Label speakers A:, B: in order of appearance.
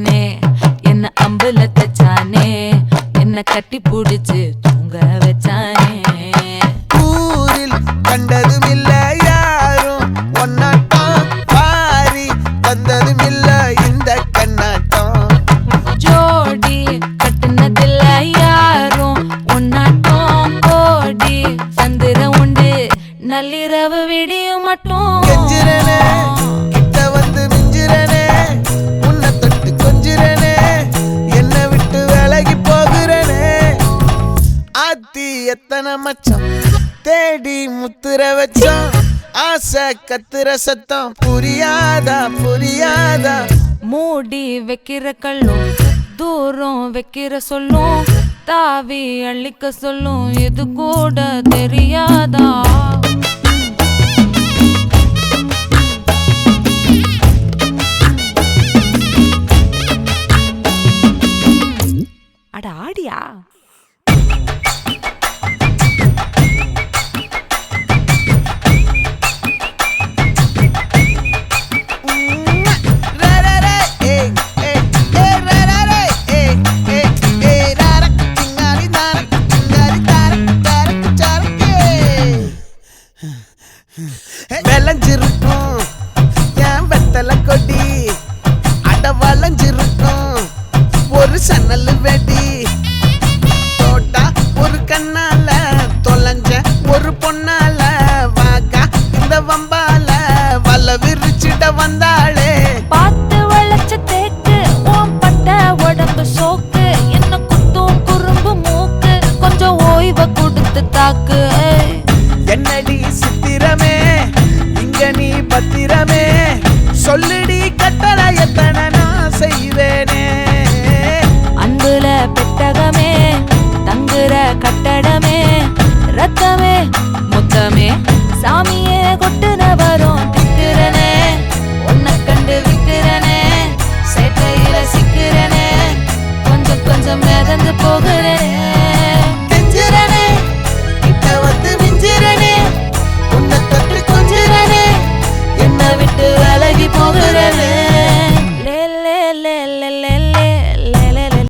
A: வச்சானே என்ன அம்புல தச்சானே என்ன கட்டி புடிச்சு தூங்க வச்சானே
B: ஊரில் கண்டதும் இல்ல யாரும் ஒன்னாட்டம் பாரி தந்ததும் இல்ல இந்த கண்ணாட்டம்
A: ஜோடி கட்டுனதில்ல யாரும் ஒன்னாட்டம் கோடி சந்திரம் உண்டு நள்ளிரவு விடியும் மட்டும்
B: கெஞ்சிரனே கிட்ட வந்து மிஞ்சிரனே உன்னை தொட்டு கொஞ்சிரனே என்னை விட்டு விலகி போகிறனே ஆத்தி எத்தனை மச்சம் தேடி முத்துற வச்சோம் ஆசை கத்துற சத்தம் புரியாதா புரியாதா
A: மூடி வைக்கிற கல்லும் தூரம் வைக்கிற சொல்லும் தாவி அள்ளிக்க சொல்லும் இது கூட தெரியாதா அட ஆடியா
B: விளைஞ்சிருக்கும் என் வெத்தலை கொடி அட வளைஞ்சிருக்கும் ஒரு சன்னல் வெடி தோட்டா ஒரு கண்ணால தொலைஞ்ச ஒரு பொண்ணால வாக்கா இந்த வம்பால வல விரிச்சிட வந்தாளே
A: பார்த்து வளைச்ச தேக்கு ஓம் பட்ட உடம்பு சோக்கு என்ன குத்தும் குறும்பு மூக்கு கொஞ்சம் ஓய்வை கொடுத்து தாக்கு
B: என்னடி சித்திரமே இங்க நீ பத்திரமே சொல்லுடி கட்டளை எத்தனை நான் செய்வேனே
A: அன்புல பெட்டகமே தங்குற கட்டடமே ரத்தமே முத்தமே சாமியே கொட்டுன வரும் திக்கிறனே உன்னை கண்டு விக்கிறனே சேட்டையில சிக்கிறனே கொஞ்சம் கொஞ்சம் மிதந்து போகிறேன்